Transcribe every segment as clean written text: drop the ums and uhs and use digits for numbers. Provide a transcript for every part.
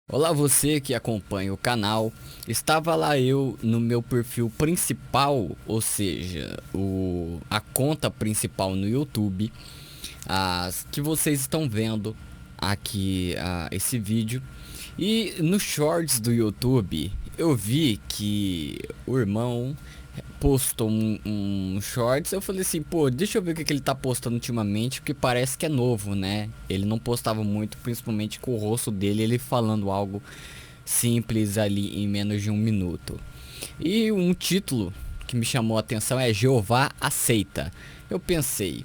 Olá, você que acompanha o canal. Estava lá eu no meu perfil principal, ou seja, a conta principal no YouTube, as que vocês estão vendo aqui, esse vídeo. E no shorts do YouTube eu vi que o irmão postou um shorts. Eu falei assim, pô, deixa eu ver o que ele tá postando ultimamente, porque parece que é novo, né? Ele não postava muito, principalmente com o rosto dele, ele falando algo simples ali em menos de um minuto. E um título que me chamou a atenção é Jeová aceita. Eu pensei,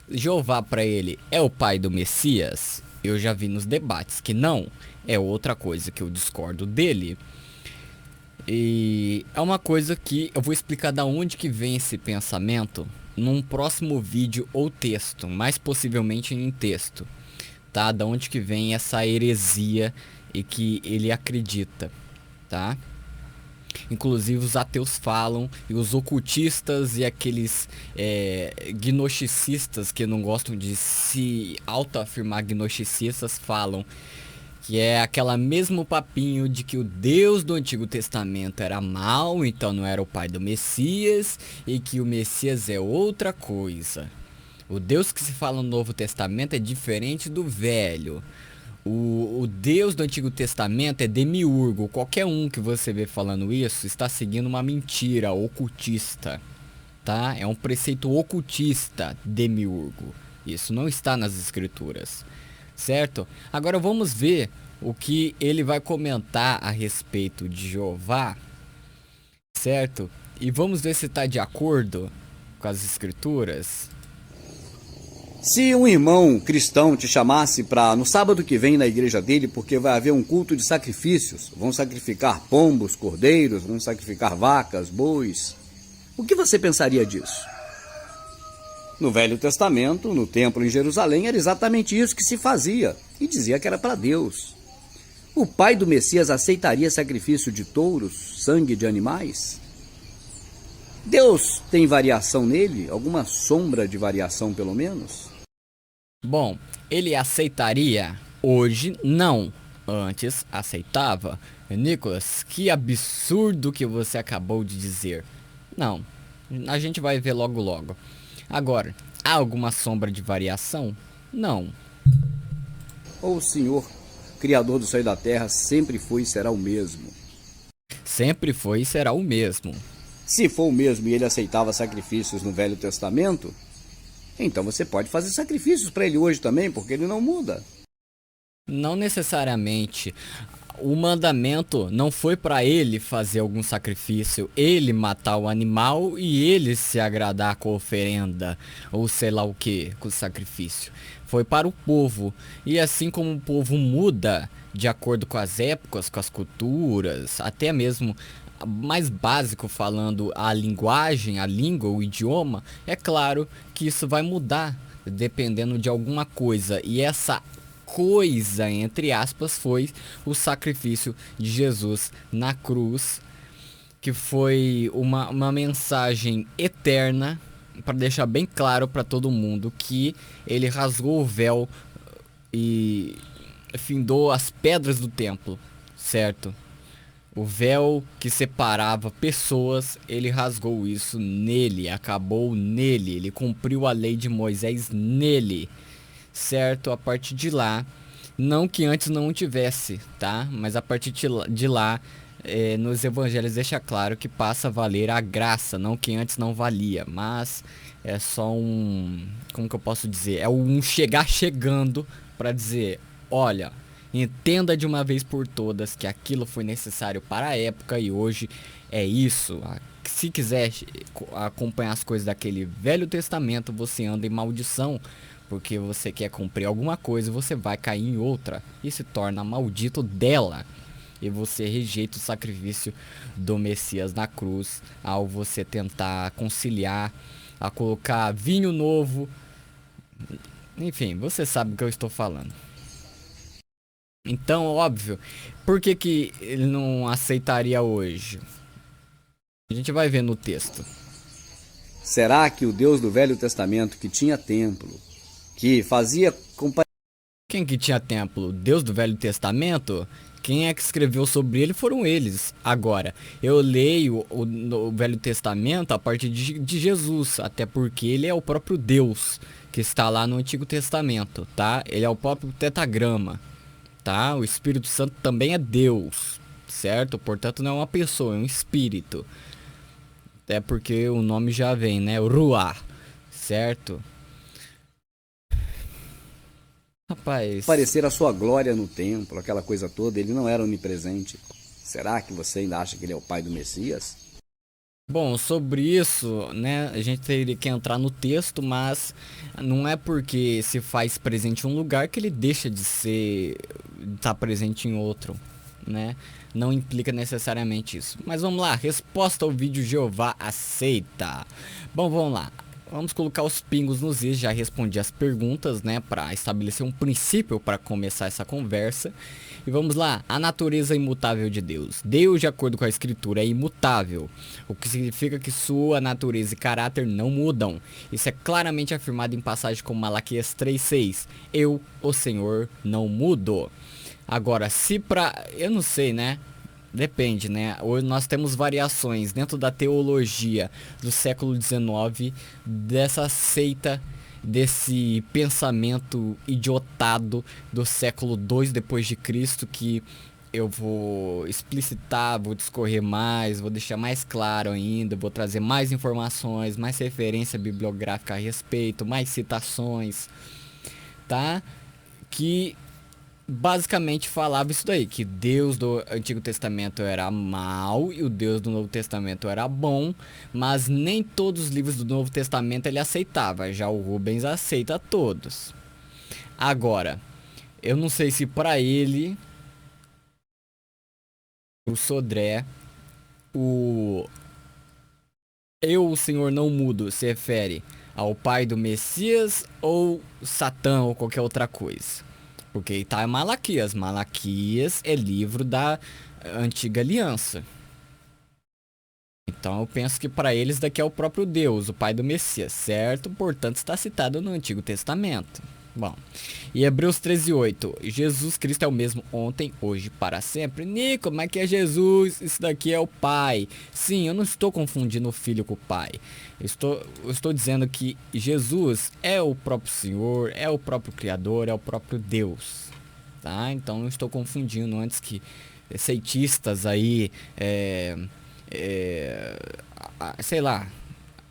Jeová para ele é o pai do Messias? Eu já vi nos debates que não, é outra coisa que eu discordo dele. E é uma coisa que eu vou explicar da onde que vem esse pensamento num próximo vídeo ou texto, mais possivelmente em texto, tá? Da onde que vem essa heresia e que ele acredita, tá? Inclusive os ateus falam, e os ocultistas e aqueles gnosticistas que não gostam de se autoafirmar gnosticistas falam que é aquela mesmo papinho de que o Deus do Antigo Testamento era mau, então não era o pai do Messias, e que o Messias é outra coisa. O Deus que se fala no Novo Testamento é diferente do Velho. O Deus do Antigo Testamento é demiurgo. Qualquer um que você vê falando isso está seguindo uma mentira ocultista, tá? É um preceito ocultista, demiurgo. Isso não está nas escrituras, certo? Agora vamos ver o que ele vai comentar a respeito de Jeová, certo? E vamos ver se está de acordo com as escrituras. Se um irmão cristão te chamasse para no sábado que vem na igreja dele, porque vai haver um culto de sacrifícios, vão sacrificar pombos, cordeiros, vão sacrificar vacas, bois, o que você pensaria disso? No Velho Testamento, no templo em Jerusalém, era exatamente isso que se fazia e dizia que era para Deus. O pai do Messias aceitaria sacrifício de touros, sangue de animais? Deus tem variação nele? Alguma sombra de variação, pelo menos? Bom, ele aceitaria? Hoje não. Antes aceitava. Nicolas, que absurdo que você acabou de dizer. Não, a gente vai ver logo logo. Agora, há alguma sombra de variação? Não. Ou o Senhor, Criador do céu e da terra, sempre foi e será o mesmo? Sempre foi e será o mesmo. Se for o mesmo e ele aceitava sacrifícios no Velho Testamento, então você pode fazer sacrifícios para ele hoje também, porque ele não muda. Não necessariamente. O mandamento não foi para ele fazer algum sacrifício, ele matar o animal e ele se agradar com a oferenda, ou sei lá o que, com o sacrifício. Foi para o povo. E assim como o povo muda de acordo com as épocas, com as culturas, até mesmo mais básico falando a linguagem, a língua, o idioma, é claro que isso vai mudar dependendo de alguma coisa. E essa coisa, entre aspas, foi o sacrifício de Jesus na cruz, que foi uma mensagem eterna para deixar bem claro para todo mundo que ele rasgou o véu e findou as pedras do templo, certo? O véu que separava pessoas, ele rasgou isso nele, acabou nele, ele cumpriu a lei de Moisés nele, certo? A partir de lá, não que antes não tivesse, tá? Mas a partir de lá, nos evangelhos deixa claro que passa a valer a graça, não que antes não valia, mas é só um, como que eu posso dizer? É um chegar chegando para dizer, olha, entenda de uma vez por todas que aquilo foi necessário para a época e hoje é isso. Se quiser acompanhar as coisas daquele Velho Testamento, você anda em maldição, porque você quer cumprir alguma coisa, você vai cair em outra e se torna maldito dela. E você rejeita o sacrifício do Messias na cruz ao você tentar conciliar, a colocar vinho novo. Enfim, você sabe o que eu estou falando. Então, óbvio, por que que ele não aceitaria hoje? A gente vai ver no texto. Será que o Deus do Velho Testamento, que tinha templo, que fazia companhia... Quem que tinha templo? Deus do Velho Testamento? Quem é que escreveu sobre ele foram eles. Agora, eu leio o Velho Testamento a partir de Jesus, até porque ele é o próprio Deus que está lá no Antigo Testamento, tá? Ele é o próprio tetragrama, tá? O Espírito Santo também é Deus, certo? Portanto, não é uma pessoa, é um espírito. Até porque o nome já vem, né? O Ruach, certo? Rapaz, Parecer a sua glória no templo, aquela coisa toda, ele não era onipresente. Será que você ainda acha que ele é o pai do Messias? bom, sobre isso, né, a gente teria que entrar no texto, mas não é porque se faz presente em um lugar que ele deixa de ser, estar presente em outro, né? Não implica necessariamente isso. Mas vamos lá, resposta ao vídeo Jeová aceita. Bom, vamos lá. Vamos colocar os pingos nos is, já respondi as perguntas, né, para estabelecer um princípio para começar essa conversa. E vamos lá, a natureza imutável de Deus. Deus, de acordo com a escritura, é imutável, o que significa que sua natureza e caráter não mudam. Isso é claramente afirmado em passagens como Malaquias 3:6. Eu, o Senhor, não mudo. Agora, se eu não sei, né? Depende, né? Hoje nós temos variações dentro da teologia do século XIX, dessa seita, desse pensamento idiotado do século II depois de Cristo, que eu vou explicitar, vou discorrer mais, vou deixar mais claro ainda, vou trazer mais informações, mais referência bibliográfica a respeito, mais citações, tá? Que basicamente falava isso daí, que Deus do Antigo Testamento era mau e o Deus do Novo Testamento era bom, mas nem todos os livros do Novo Testamento ele aceitava, já o Rubens aceita todos. Agora, eu não sei se para ele, o Sodré, o eu, o Senhor não mudo, se refere ao pai do Messias ou Satã ou qualquer outra coisa. Porque tá em Malaquias. Malaquias é livro da antiga aliança. Então eu penso que para eles daqui é o próprio Deus, o pai do Messias, certo? Portanto está citado no Antigo Testamento. Bom, e Hebreus 13:8. Jesus Cristo é o mesmo ontem, hoje, para sempre. Nico, mas que é Jesus? Isso daqui é o Pai. Sim, eu não estou confundindo o Filho com o Pai. Eu estou dizendo que Jesus é o próprio Senhor, é o próprio Criador, é o próprio Deus. Tá? Então não estou confundindo antes que cientistas aí, sei lá,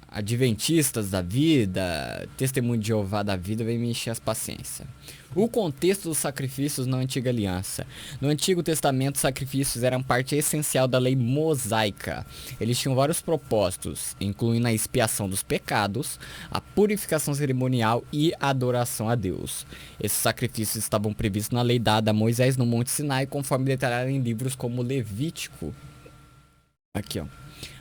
adventistas da vida, testemunho de Jeová da vida, vem me encher as paciências. O contexto dos sacrifícios na Antiga Aliança. No Antigo Testamento, os sacrifícios eram parte essencial da lei mosaica. Eles tinham vários propósitos, incluindo a expiação dos pecados, a purificação cerimonial e a adoração a Deus. Esses sacrifícios estavam previstos na lei dada a Moisés no Monte Sinai, conforme detalhado em livros como Levítico. Aqui, ó.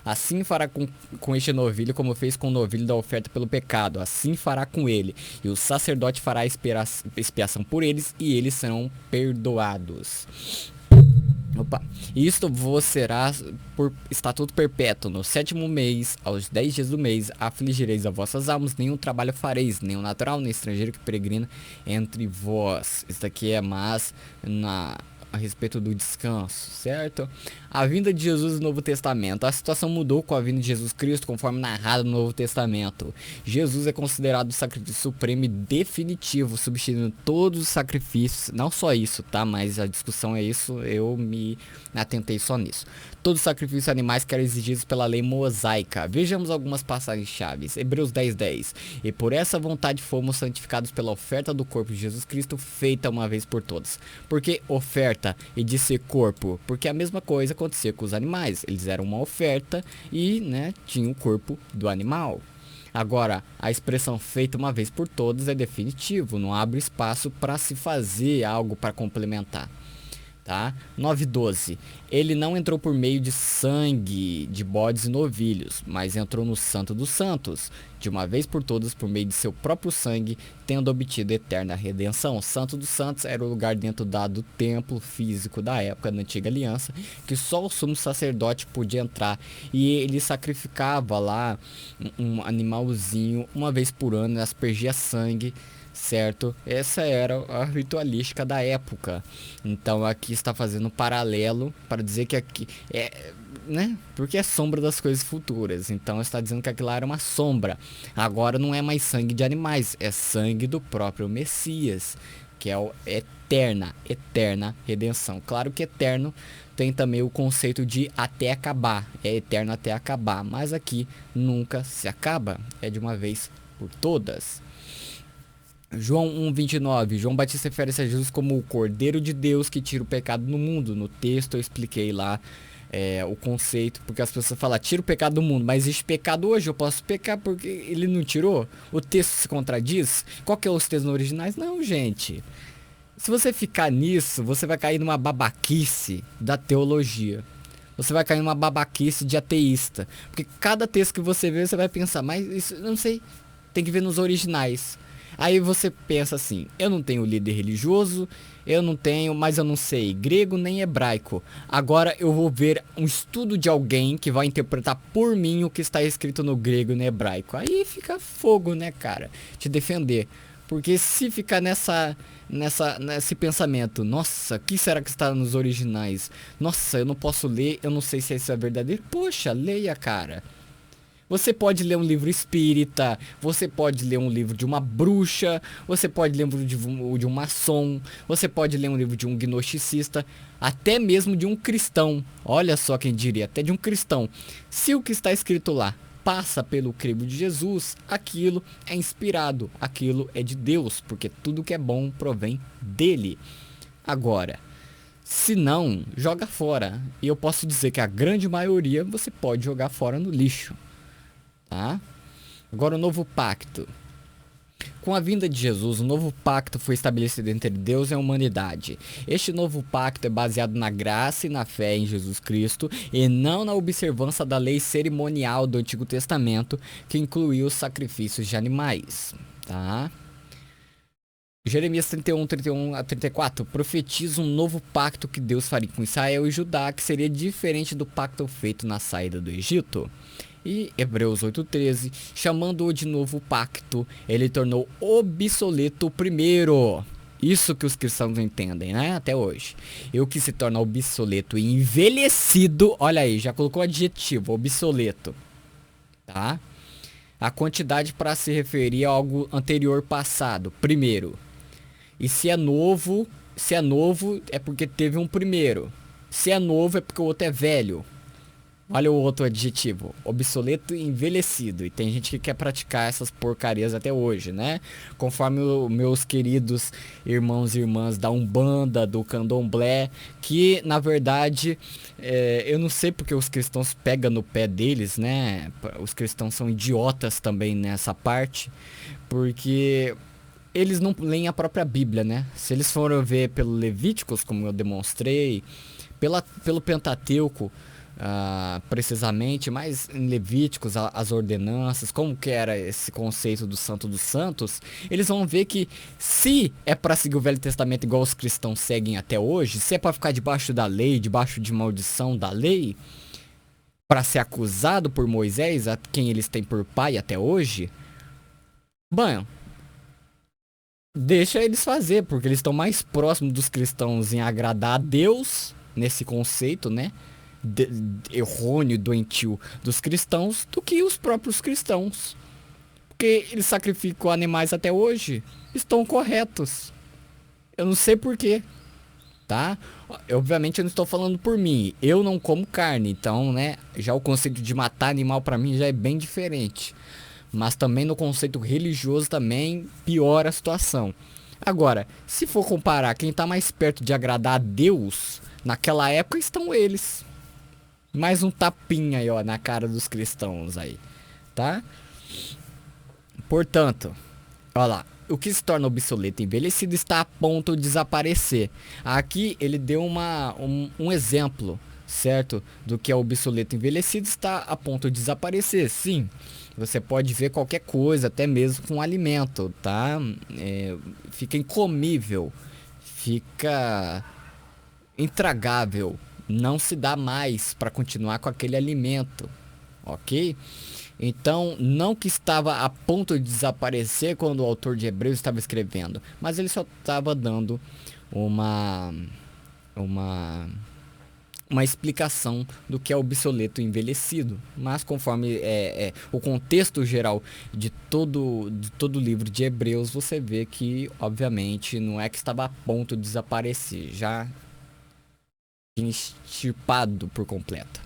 Assim fará com este novilho como fez com o novilho da oferta pelo pecado. Assim fará com ele. E o sacerdote fará a expiação por eles e eles serão perdoados. Opa. Isto vos será por estatuto perpétuo. No 7º mês, aos 10 dias do mês, afligireis as vossas almas, nenhum trabalho fareis, nenhum natural, nem estrangeiro que peregrina entre vós. Isso aqui é mais a respeito do descanso, certo? A vinda de Jesus no Novo Testamento. A situação mudou com a vinda de Jesus Cristo, conforme narrado no Novo Testamento. Jesus é considerado o sacrifício supremo e definitivo, substituindo todos os sacrifícios. Não só isso, tá? Mas a discussão é isso, eu me atentei só nisso. Todos os sacrifícios animais que eram exigidos pela lei mosaica. Vejamos algumas passagens chaves. Hebreus 10:10. E por essa vontade fomos santificados pela oferta do corpo de Jesus Cristo, feita uma vez por todas. Por que oferta e disse corpo? Porque a mesma coisa acontecia com os animais. Eles eram uma oferta e, né, tinham o corpo do animal. Agora, a expressão feita uma vez por todas é definitivo, não abre espaço para se fazer algo para complementar. Tá? 9:12. Ele não entrou por meio de sangue de bodes e novilhos, mas entrou no Santo dos Santos, de uma vez por todas por meio de seu próprio sangue, tendo obtido eterna redenção. O Santo dos Santos era o lugar dentro do templo físico da época da Antiga Aliança, que só o sumo sacerdote podia entrar, e ele sacrificava lá um animalzinho uma vez por ano, aspergia sangue, certo? Essa era a ritualística da época. Então aqui está fazendo um paralelo para dizer que aqui é, né? Porque é sombra das coisas futuras. Então está dizendo que aquilo lá era uma sombra. Agora não é mais sangue de animais, é sangue do próprio Messias, que é o eterna redenção. Claro que eterno tem também o conceito de até acabar, é eterno até acabar, mas aqui nunca se acaba, é de uma vez por todas. João 1,29, João Batista refere-se a Jesus como o Cordeiro de Deus que tira o pecado do mundo. No texto eu expliquei lá o conceito, porque as pessoas falam, tira o pecado do mundo, mas existe pecado hoje, eu posso pecar porque ele não tirou? O texto se contradiz? Qual que é os textos originais? Não, gente. Se você ficar nisso, você vai cair numa babaquice da teologia. Você vai cair numa babaquice de ateísta. Porque cada texto que você vê, você vai pensar, mas isso, eu não sei, tem que ver nos originais. Aí você pensa assim, eu não tenho líder religioso, eu não tenho, mas eu não sei grego nem hebraico. Agora eu vou ver um estudo de alguém que vai interpretar por mim o que está escrito no grego e no hebraico. Aí fica fogo, né, cara? Te defender. Porque se ficar nesse pensamento, nossa, o que será que está nos originais? Nossa, eu não posso ler, eu não sei se isso é verdadeiro. Poxa, leia, cara. Você pode ler um livro espírita, você pode ler um livro de uma bruxa, você pode ler um livro de um maçom, você pode ler um livro de um gnosticista, até mesmo de um cristão. Olha só quem diria, até de um cristão. Se o que está escrito lá passa pelo crivo de Jesus, aquilo é inspirado, aquilo é de Deus, porque tudo que é bom provém dele. Agora, se não, joga fora. E eu posso dizer que a grande maioria você pode jogar fora no lixo. Tá? Agora o novo pacto. Com a vinda de Jesus, um novo pacto foi estabelecido entre Deus e a humanidade. Este novo pacto é baseado na graça e na fé em Jesus Cristo e não na observância da lei cerimonial do Antigo Testamento, que incluía os sacrifícios de animais. Tá? Jeremias 31 a 34 profetiza um novo pacto que Deus faria com Israel e Judá, que seria diferente do pacto feito na saída do Egito. E Hebreus 8,13, chamando-o de novo pacto, ele tornou obsoleto o primeiro. Isso que os cristãos não entendem, né? Até hoje. E o que se torna obsoleto e envelhecido, olha aí, já colocou adjetivo, obsoleto. Tá? A quantidade para se referir a algo anterior passado, primeiro. E se é novo é porque teve um primeiro. Se é novo é porque o outro é velho. Olha o outro adjetivo, obsoleto e envelhecido. E tem gente que quer praticar essas porcarias até hoje, né? Conforme os meus queridos irmãos e irmãs da Umbanda, do Candomblé, que na verdade, eu não sei porque os cristãos pegam no pé deles, né? Os cristãos são idiotas também nessa parte, porque eles não leem a própria Bíblia, né? Se eles forem ver pelo Levíticos, como eu demonstrei, pelo Pentateuco, precisamente, mas em Levíticos, as ordenanças, como que era esse conceito do Santo dos Santos, eles vão ver que se é para seguir o Velho Testamento igual os cristãos seguem até hoje, se é para ficar debaixo da lei, debaixo de maldição da lei, para ser acusado por Moisés, a quem eles têm por pai até hoje, bom, deixa eles fazer, porque eles estão mais próximos dos cristãos em agradar a Deus, nesse conceito, né? Errôneo, doentio dos cristãos do que os próprios cristãos, porque eles sacrificam animais até hoje, estão corretos. Eu não sei porquê, tá? Obviamente eu não estou falando por mim, eu não como carne, então, né, já o conceito de matar animal para mim já é bem diferente, mas também no conceito religioso também piora a situação. Agora, se for comparar quem está mais perto de agradar a Deus naquela época, estão eles. Mais um tapinha aí, ó, na cara dos cristãos aí, tá? Portanto, olha lá, o que se torna obsoleto e envelhecido está a ponto de desaparecer. Aqui ele deu um exemplo, certo? Do que é obsoleto e envelhecido está a ponto de desaparecer, sim. Você pode ver qualquer coisa, até mesmo com alimento, tá? Fica incomível, fica intragável. Não se dá mais para continuar com aquele alimento, ok? Então, não que estava a ponto de desaparecer quando o autor de Hebreus estava escrevendo, mas ele só estava dando uma uma uma explicação do que é obsoleto e envelhecido. Mas conforme o contexto geral de todo o livro de Hebreus, você vê que, obviamente, não é que estava a ponto de desaparecer, já extirpado por completo.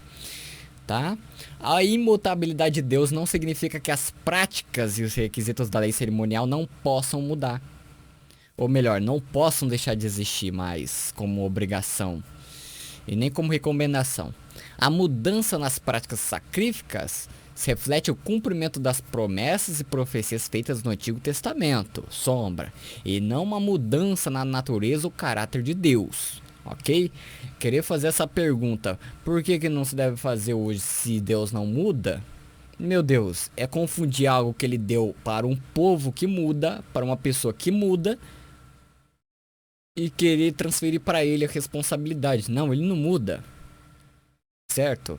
Tá? A imutabilidade de Deus não significa que as práticas e os requisitos da lei cerimonial não possam mudar. Ou melhor, não possam deixar de existir mais como obrigação e nem como recomendação. A mudança nas práticas sacríficas se reflete o cumprimento das promessas e profecias feitas no Antigo Testamento, sombra, e não uma mudança na natureza ou caráter de Deus. Ok? Querer fazer essa pergunta, por que não se deve fazer hoje se Deus não muda? Meu Deus, é confundir algo que ele deu para um povo que muda, para uma pessoa que muda, e querer transferir para ele a responsabilidade. Não, ele não muda, certo?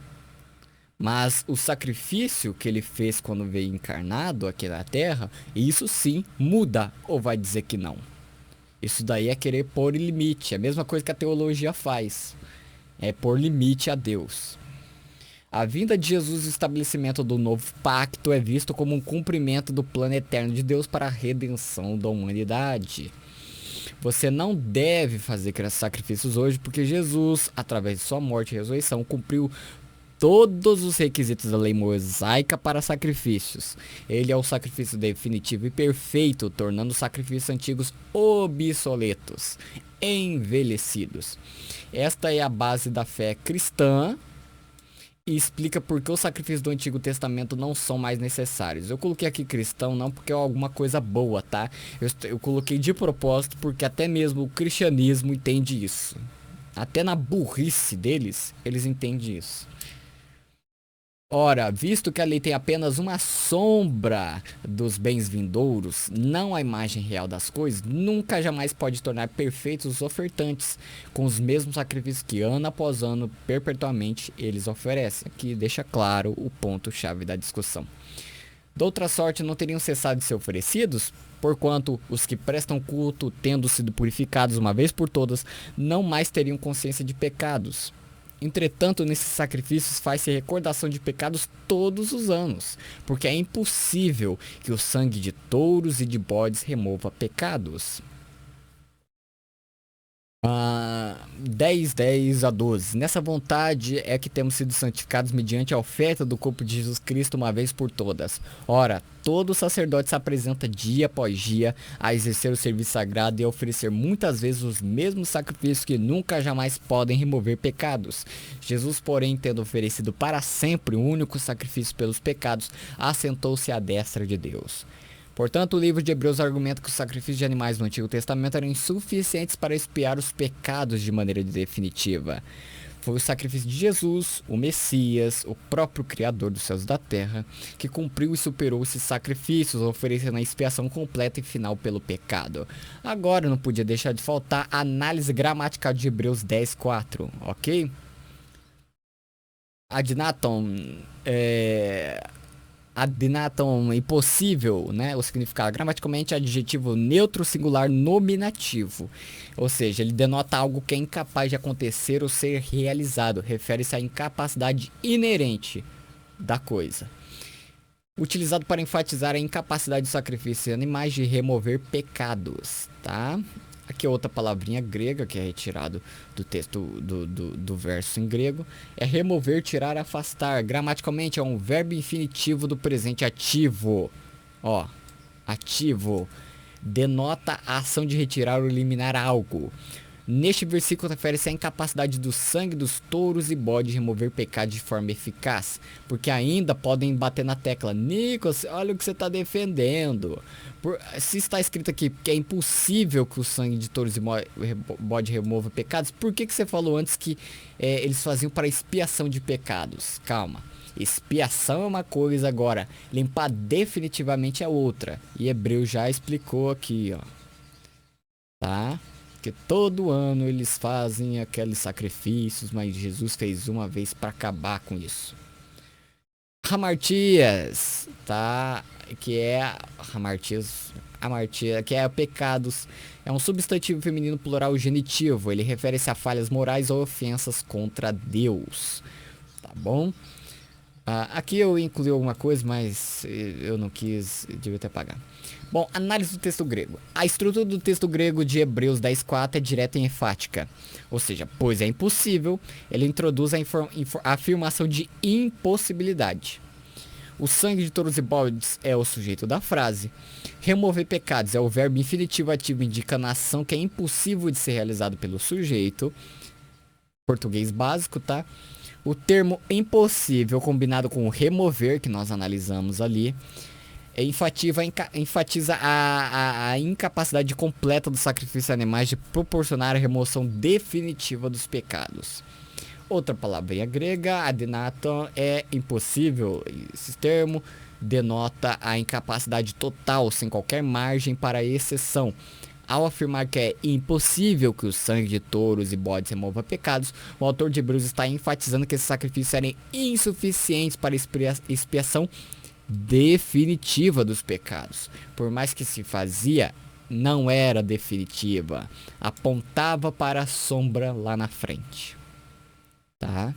Mas o sacrifício que ele fez quando veio encarnado aqui na Terra, isso sim muda, ou vai dizer que não? Isso daí é querer pôr limite, é a mesma coisa que a teologia faz, é pôr limite a Deus. A vinda de Jesus e o estabelecimento do novo pacto é visto como um cumprimento do plano eterno de Deus para a redenção da humanidade. Você não deve fazer sacrifícios hoje, porque Jesus, através de sua morte e ressurreição, cumpriu todos os requisitos da lei mosaica para sacrifícios. Ele é o sacrifício definitivo e perfeito, tornando os sacrifícios antigos obsoletos, envelhecidos. Esta é a base da fé cristã e explica por que os sacrifícios do Antigo Testamento não são mais necessários. Eu coloquei aqui cristão não porque é alguma coisa boa, tá? Eu coloquei de propósito porque até mesmo o cristianismo entende isso. Até na burrice deles, eles entendem isso. Ora, visto que a lei tem apenas uma sombra dos bens vindouros, não a imagem real das coisas, nunca jamais pode tornar perfeitos os ofertantes, com os mesmos sacrifícios que ano após ano, perpetuamente, eles oferecem. Aqui deixa claro o ponto-chave da discussão. De outra sorte, não teriam cessado de ser oferecidos, porquanto os que prestam culto, tendo sido purificados uma vez por todas, não mais teriam consciência de pecados. Entretanto, nesses sacrifícios faz-se recordação de pecados todos os anos, porque é impossível que o sangue de touros e de bodes remova pecados. 10:10-12. Nessa vontade é que temos sido santificados mediante a oferta do corpo de Jesus Cristo uma vez por todas. Ora, todo sacerdote se apresenta dia após dia a exercer o serviço sagrado e a oferecer muitas vezes os mesmos sacrifícios que nunca jamais podem remover pecados. Jesus, porém, tendo oferecido para sempre o único sacrifício pelos pecados, assentou-se à destra de Deus. Portanto, o livro de Hebreus argumenta que os sacrifícios de animais no Antigo Testamento eram insuficientes para expiar os pecados de maneira definitiva. Foi o sacrifício de Jesus, o Messias, o próprio Criador dos céus e da terra, que cumpriu e superou esses sacrifícios, oferecendo a expiação completa e final pelo pecado. Agora não podia deixar de faltar a análise gramatical de Hebreus 10:4, ok? Adnaton impossível, né? O significado gramaticalmente adjetivo neutro singular nominativo. Ou seja, ele denota algo que é incapaz de acontecer ou ser realizado. Refere-se à incapacidade inerente da coisa. Utilizado para enfatizar a incapacidade de sacrifício de animais de remover pecados, tá? Aqui é outra palavrinha grega que é retirado do texto do verso em grego. É remover, tirar, afastar. Gramaticalmente é um verbo infinitivo do presente ativo. Ó, ativo. Denota a ação de retirar ou eliminar algo. Neste versículo refere-se à incapacidade do sangue dos touros e bodes de remover pecado de forma eficaz, porque ainda podem bater na tecla: Nicolas, olha o que você está defendendo. Se está escrito aqui que é impossível que o sangue de touros e bode remova pecados, por que você falou antes que eles faziam para expiação de pecados? Calma. Expiação é uma coisa, agora limpar definitivamente é outra. E Hebreu já explicou aqui, ó. Tá? Porque todo ano eles fazem aqueles sacrifícios, mas Jesus fez uma vez para acabar com isso. hamartias, tá? Que é hamartias, hamartia, que é pecados. É um substantivo feminino plural genitivo. Ele refere-se a falhas morais ou ofensas contra Deus. Tá bom? Aqui eu incluí alguma coisa, mas eu não quis, devia ter apagado. Bom, análise do texto grego. A estrutura do texto grego de Hebreus 10:4 é direta e enfática. Ou seja, pois é impossível, ele introduz a afirmação de impossibilidade. O sangue de touros e bodes é o sujeito da frase. Remover pecados é o verbo infinitivo ativo indicando a ação que é impossível de ser realizado pelo sujeito. Português básico, tá? O termo impossível combinado com o remover, que nós analisamos ali, enfatiza a incapacidade completa dos sacrifícios de animais de proporcionar a remoção definitiva dos pecados. Outra palavrinha grega, adenaton, é impossível. Esse termo denota a incapacidade total, sem qualquer margem para exceção. Ao afirmar que é impossível que o sangue de touros e bodes remova pecados, o autor de Hebreus está enfatizando que esses sacrifícios eram insuficientes para expiação definitiva dos pecados. Por mais que se fazia, não era definitiva. Apontava para a sombra lá na frente. Tá?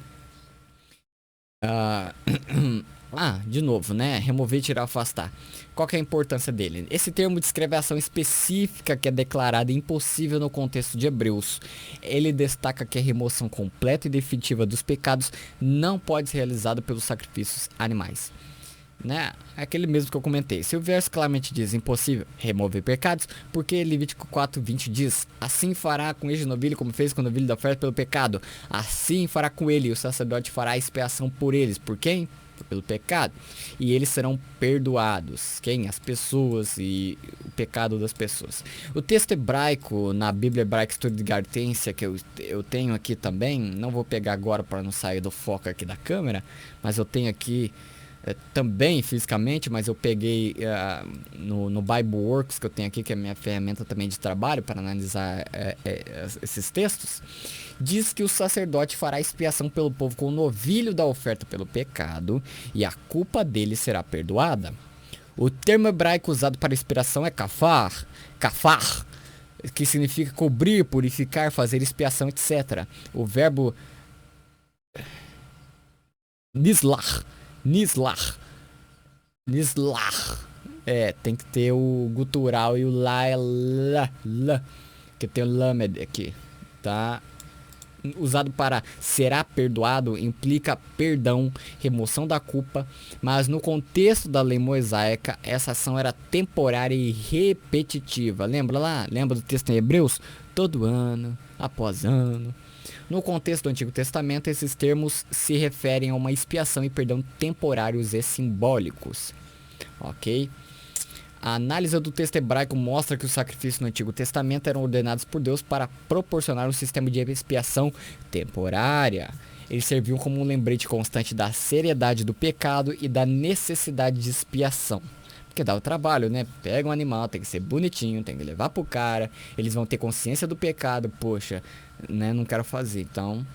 De novo, né? Remover, tirar, afastar. Qual que é a importância dele? Esse termo descreve a ação específica que é declarada impossível no contexto de Hebreus. Ele destaca que a remoção completa e definitiva dos pecados não pode ser realizada pelos sacrifícios animais. Né? Aquele mesmo que eu comentei. Se o verso claramente diz impossível remover pecados, porque Levítico 4:20 diz: assim fará com este novilho como fez com o novilho da oferta pelo pecado, assim fará com ele, e o sacerdote fará expiação por eles. Por quem? Pelo pecado. E eles serão perdoados. Quem? As pessoas e o pecado das pessoas. O texto hebraico, na Bíblia Hebraica Estudo de Gartência, que eu tenho aqui também, não vou pegar agora para não sair do foco aqui da câmera, mas eu tenho aqui também fisicamente, mas eu peguei no BibleWorks, que eu tenho aqui, que é a minha ferramenta também de trabalho para analisar esses textos. Diz que o sacerdote fará expiação pelo povo com o novilho da oferta pelo pecado, e a culpa dele será perdoada. O termo hebraico usado para expiação é kafar, que significa cobrir, purificar, fazer expiação, etc. O verbo nislar. Tem que ter o gutural e o lá é lá, que tem o lamed aqui, tá? Usado para será perdoado implica perdão, remoção da culpa, mas no contexto da lei mosaica, essa ação era temporária e repetitiva. Lembra do texto em Hebreus? Todo ano, após ano. No contexto do Antigo Testamento, esses termos se referem a uma expiação e perdão temporários e simbólicos. Ok? A análise do texto hebraico mostra que os sacrifícios no Antigo Testamento eram ordenados por Deus para proporcionar um sistema de expiação temporária. Eles serviam como um lembrete constante da seriedade do pecado e da necessidade de expiação. Porque dá o trabalho, né? Pega um animal, tem que ser bonitinho, tem que levar pro cara, eles vão ter consciência do pecado, poxa, né? Não quero fazer. Então,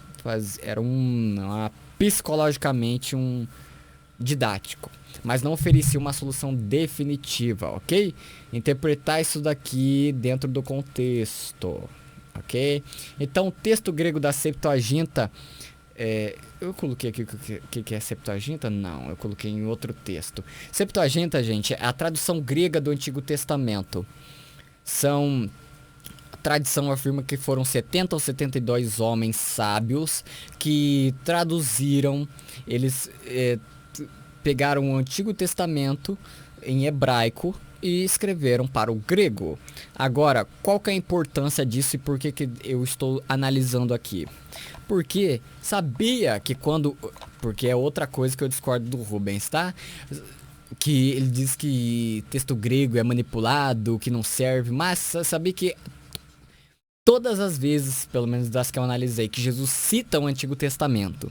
era psicologicamente um didático, mas não oferecia uma solução definitiva, ok? Interpretar isso daqui dentro do contexto, ok? Então, o texto grego da Septuaginta, eu coloquei aqui o que é Septuaginta? Não, eu coloquei em outro texto. Septuaginta, gente, é a tradução grega do Antigo Testamento. A tradição afirma que foram 70 ou 72 homens sábios que traduziram, eles pegaram o Antigo Testamento em hebraico e escreveram para o grego. Agora, qual que é a importância disso e por que eu estou analisando aqui? Porque sabia que porque é outra coisa que eu discordo do Rubens, tá? Que ele diz que texto grego é manipulado, que não serve, mas sabia que todas as vezes, pelo menos das que eu analisei, que Jesus cita o Antigo Testamento,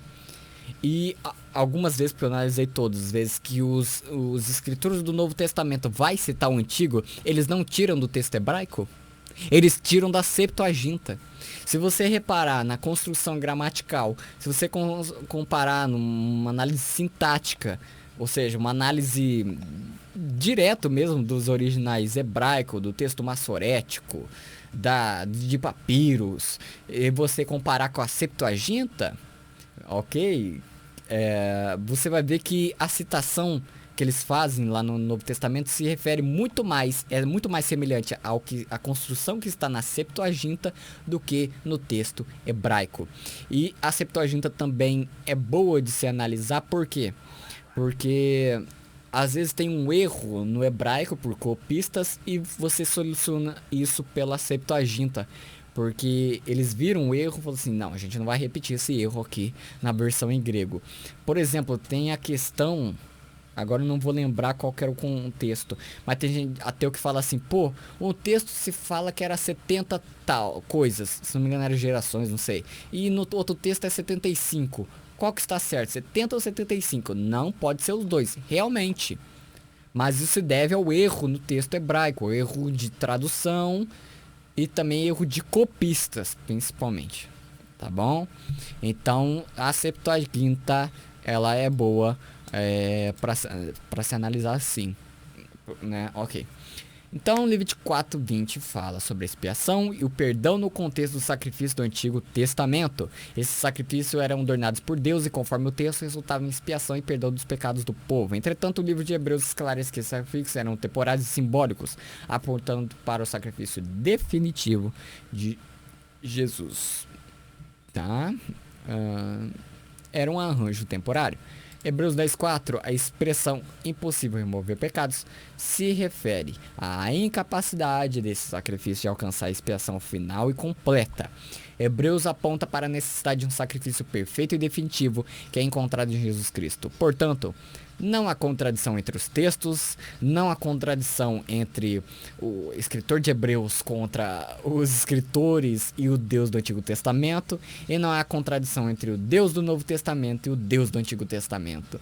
e algumas vezes, porque eu analisei todas as vezes que os escritores do Novo Testamento vai citar o Antigo, eles não tiram do texto hebraico, eles tiram da Septuaginta. Se você reparar na construção gramatical, se você comparar numa análise sintática, ou seja, uma análise direto mesmo dos originais hebraico, do texto massorético, de papiros, e você comparar com a Septuaginta, ok? Você vai ver que a citação que eles fazem lá no Novo Testamento se refere muito mais, é muito mais semelhante ao que a construção que está na Septuaginta do que no texto hebraico. E a Septuaginta também é boa de se analisar, por quê? Porque às vezes tem um erro no hebraico por copistas e você soluciona isso pela Septuaginta. Porque eles viram o erro e falaram assim, não, a gente não vai repetir esse erro aqui na versão em grego. Por exemplo, tem a questão, agora eu não vou lembrar qual que era o contexto, mas tem gente ateu que fala assim, pô, o texto se fala que era 70 tal coisas, se não me engano eram gerações, não sei. E no outro texto é 75. Qual que está certo, 70 ou 75? Não pode ser os dois, realmente. Mas isso se deve ao erro no texto hebraico, erro de tradução e também erro de copistas, principalmente. Tá bom? Então, a Septuaginta, ela é boa para se analisar assim, né? Ok. Então, Levítico 4:20 fala sobre a expiação e o perdão no contexto do sacrifício do Antigo Testamento. Esses sacrifícios eram ordenados por Deus e, conforme o texto, resultavam em expiação e perdão dos pecados do povo. Entretanto, o livro de Hebreus esclarece que esses sacrifícios eram temporários e simbólicos, apontando para o sacrifício definitivo de Jesus. Tá? Era um arranjo temporário. Hebreus 10:4, a expressão impossível remover pecados se refere à incapacidade desse sacrifício de alcançar a expiação final e completa. Hebreus aponta para a necessidade de um sacrifício perfeito e definitivo que é encontrado em Jesus Cristo. Portanto, não há contradição entre os textos, não há contradição entre o escritor de Hebreus contra os escritores e o Deus do Antigo Testamento, e não há contradição entre o Deus do Novo Testamento e o Deus do Antigo Testamento.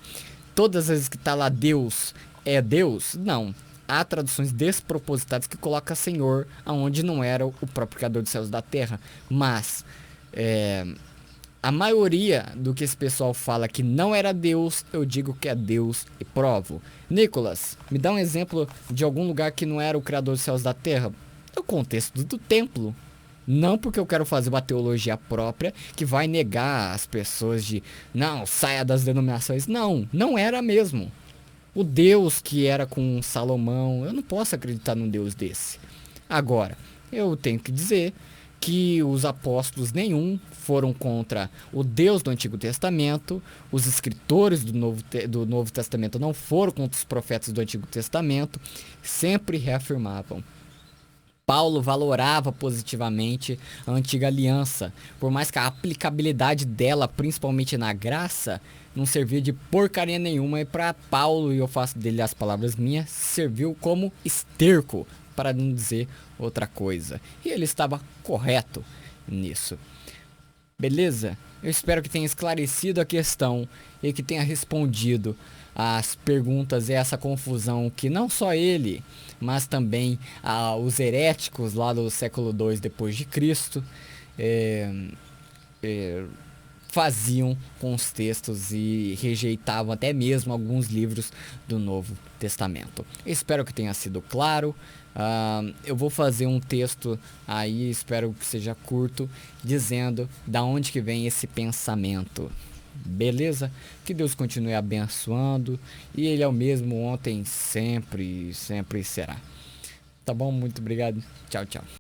Todas as vezes que está lá Deus é Deus, não. Há traduções despropositadas que colocam Senhor aonde não era o próprio Criador dos céus e da terra, mas a maioria do que esse pessoal fala que não era Deus, eu digo que é Deus e provo. Nicolas, me dá um exemplo de algum lugar que não era o Criador dos céus e da terra? No contexto do templo. Não porque eu quero fazer uma teologia própria que vai negar as pessoas de não, saia das denominações. Não, não era mesmo. O Deus que era com Salomão, eu não posso acreditar num Deus desse. Agora, eu tenho que dizer que os apóstolos nenhum foram contra o Deus do Antigo Testamento, os escritores do Novo Testamento não foram contra os profetas do Antigo Testamento, sempre reafirmavam. Paulo valorava positivamente a antiga aliança, por mais que a aplicabilidade dela, principalmente na graça, não servia de porcaria nenhuma, e para Paulo, e eu faço dele as palavras minhas, serviu como esterco, para não dizer outra coisa. E ele estava correto nisso. Beleza? Eu espero que tenha esclarecido a questão e que tenha respondido as perguntas e essa confusão que não só ele, mas também os heréticos lá do século II depois de Cristo faziam com os textos e rejeitavam até mesmo alguns livros do Novo Testamento. Espero que tenha sido claro. Eu vou fazer um texto aí, espero que seja curto, dizendo da onde que vem esse pensamento. Beleza? Que Deus continue abençoando, e Ele é o mesmo ontem, sempre, sempre será. Tá bom? Muito obrigado. Tchau, tchau.